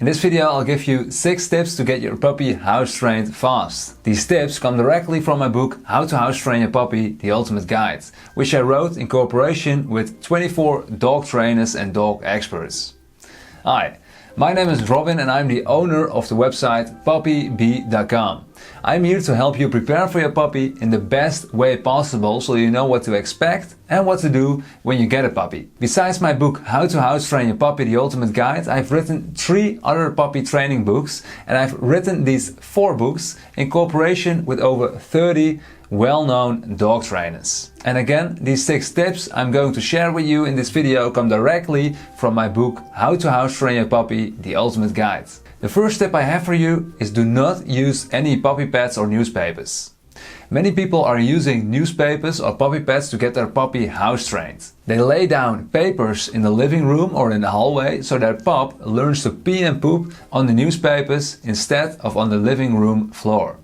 In this video I'll give you 6 tips to get your puppy house trained fast. These tips come directly from my book How to House Train Your Puppy, The Ultimate Guide, which I wrote in cooperation with 24 dog trainers and dog experts. Hi, my name is Robin and I'm the owner of the website puppyb.com. I'm here to help you prepare for your puppy in the best way possible so you know what to expect and what to do when you get a puppy. Besides my book How to House Train Your Puppy, The Ultimate Guide, I've written 3 other puppy training books, and I've written these 4 books in cooperation with over 30 well-known dog trainers. And again, these 6 tips I'm going to share with you in this video come directly from my book How to House Train Your Puppy, The Ultimate Guide. The first tip I have for you is do not use any puppy pads or newspapers. Many people are using newspapers or puppy pads to get their puppy house trained. They lay down papers in the living room or in the hallway so their pup learns to pee and poop on the newspapers instead of on the living room floor.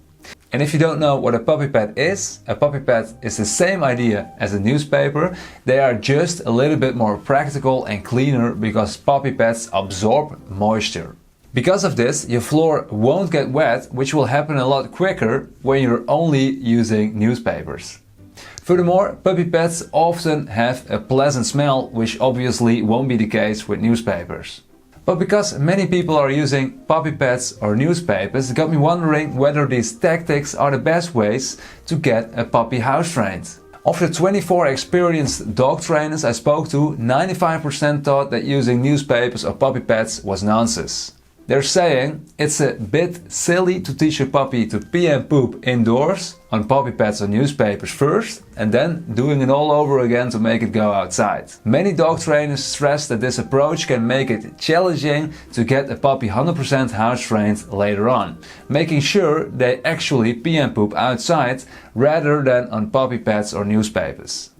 And if you don't know what a puppy pad is the same idea as a newspaper. They are just a little bit more practical and cleaner because puppy pads absorb moisture. Because of this, your floor won't get wet, which will happen a lot quicker when you're only using newspapers. Furthermore, puppy pads often have a pleasant smell, which obviously won't be the case with newspapers. But because many people are using puppy pads or newspapers, it got me wondering whether these tactics are the best ways to get a puppy house trained. Of the 24 experienced dog trainers I spoke to, 95% thought that using newspapers or puppy pads was nonsense. They're saying it's a bit silly to teach your puppy to pee and poop indoors on puppy pads or newspapers first and then doing it all over again to make it go outside. Many dog trainers stress that this approach can make it challenging to get a puppy 100% house trained later on, making sure they actually pee and poop outside rather than on puppy pads or newspapers.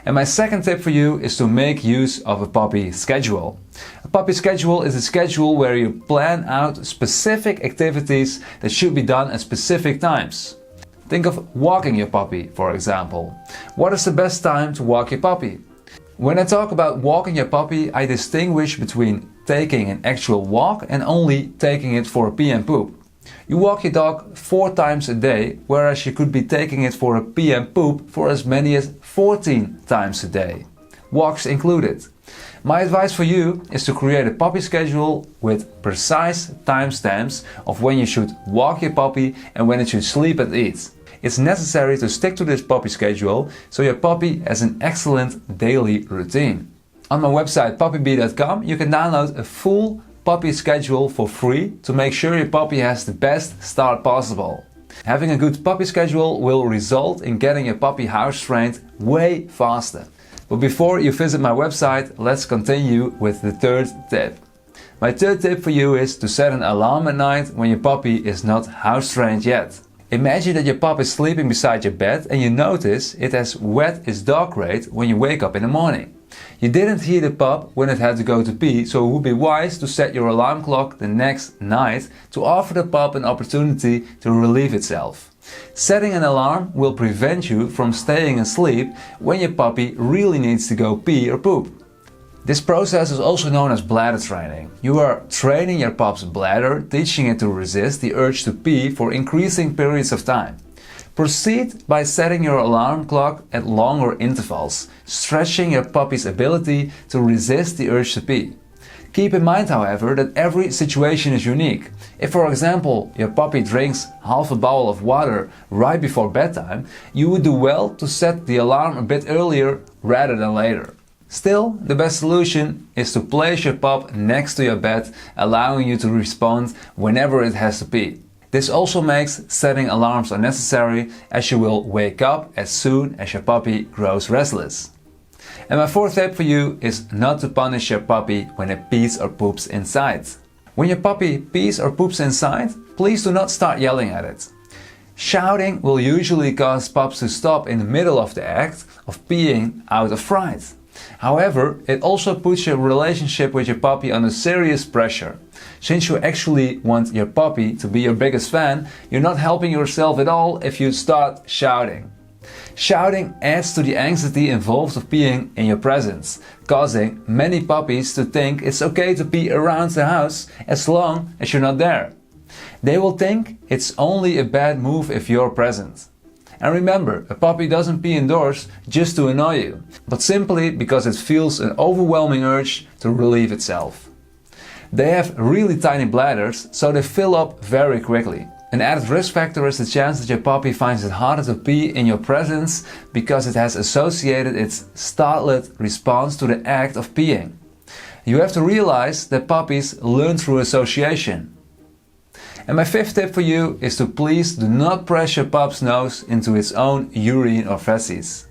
And my second tip for you is to make use of a puppy schedule. A puppy schedule is a schedule where you plan out specific activities that should be done at specific times. Think of walking your puppy, for example. What is the best time to walk your puppy? When I talk about walking your puppy, I distinguish between taking an actual walk and only taking it for a pee and poop. You walk your dog 4 times a day, whereas you could be taking it for a pee and poop for as many as 14 times a day. Walks included. My advice for you is to create a puppy schedule with precise timestamps of when you should walk your puppy and when it should sleep and eat. It's necessary to stick to this puppy schedule so your puppy has an excellent daily routine. On my website puppyb.com you can download a full puppy schedule for free to make sure your puppy has the best start possible. Having a good puppy schedule will result in getting your puppy house trained way faster. But before you visit my website, let's continue with the third tip. My third tip for you is to set an alarm at night when your puppy is not house trained yet. Imagine that your pup is sleeping beside your bed and you notice it has wet its dog crate when you wake up in the morning. You didn't hear the pup when it had to go to pee, so it would be wise to set your alarm clock the next night to offer the pup an opportunity to relieve itself. Setting an alarm will prevent you from staying asleep when your puppy really needs to go pee or poop. This process is also known as bladder training. You are training your pup's bladder, teaching it to resist the urge to pee for increasing periods of time. Proceed by setting your alarm clock at longer intervals, stretching your puppy's ability to resist the urge to pee. Keep in mind, however, that every situation is unique. If, for example, your puppy drinks half a bowl of water right before bedtime, you would do well to set the alarm a bit earlier rather than later. Still, the best solution is to place your pup next to your bed, allowing you to respond whenever it has to pee. This also makes setting alarms unnecessary, as you will wake up as soon as your puppy grows restless. And my fourth tip for you is not to punish your puppy when it pees or poops inside. When your puppy pees or poops inside, please do not start yelling at it. Shouting will usually cause pups to stop in the middle of the act of peeing out of fright. However, it also puts your relationship with your puppy under serious pressure. Since you actually want your puppy to be your biggest fan, you're not helping yourself at all if you start shouting. Shouting adds to the anxiety involved of peeing in your presence, causing many puppies to think it's okay to pee around the house as long as you're not there. They will think it's only a bad move if you're present. And remember, a puppy doesn't pee indoors just to annoy you, but simply because it feels an overwhelming urge to relieve itself. They have really tiny bladders, so they fill up very quickly. An added risk factor is the chance that your puppy finds it harder to pee in your presence because it has associated its startled response to the act of peeing. You have to realize that puppies learn through association. And my fifth tip for you is to please do not press your pup's nose into its own urine or feces.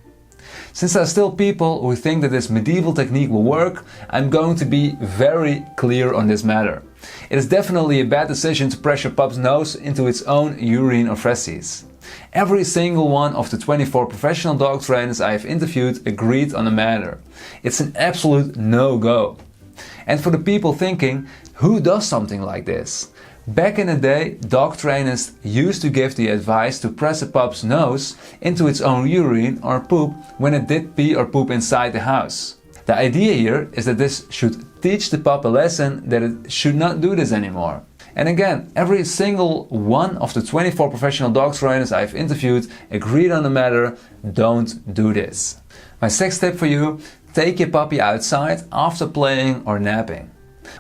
Since there are still people who think that this medieval technique will work, I'm going to be very clear on this matter. It is definitely a bad decision to press your pup's nose into its own urine or feces. Every single one of the 24 professional dog trainers I have interviewed agreed on the matter. It's an absolute no-go. And for the people thinking, who does something like this? Back in the day, dog trainers used to give the advice to press a pup's nose into its own urine or poop when it did pee or poop inside the house. The idea here is that this should teach the pup a lesson that it should not do this anymore. And again, every single one of the 24 professional dog trainers I've interviewed agreed on the matter: don't do this. My sixth tip for you: take your puppy outside after playing or napping.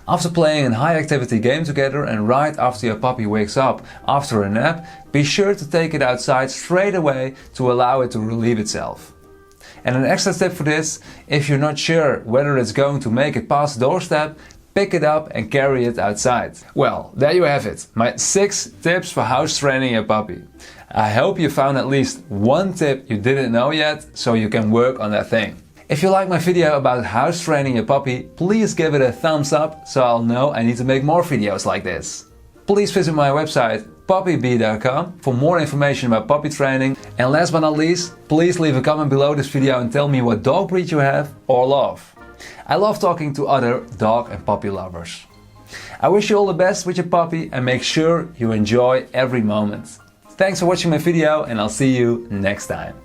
After playing a high activity game together and right after your puppy wakes up after a nap, be sure to take it outside straight away to allow it to relieve itself. And an extra tip for this: if you're not sure whether it's going to make it past the doorstep, pick it up and carry it outside. Well, there you have it, my 6 tips for house training your puppy. I hope you found at least one tip you didn't know yet, so you can work on that thing. If you like my video about house training your puppy, please give it a thumbs up so I'll know I need to make more videos like this. Please visit my website puppybee.com for more information about puppy training. And last but not least, please leave a comment below this video and tell me what dog breed you have or love. I love talking to other dog and puppy lovers. I wish you all the best with your puppy and make sure you enjoy every moment. Thanks for watching my video and I'll see you next time.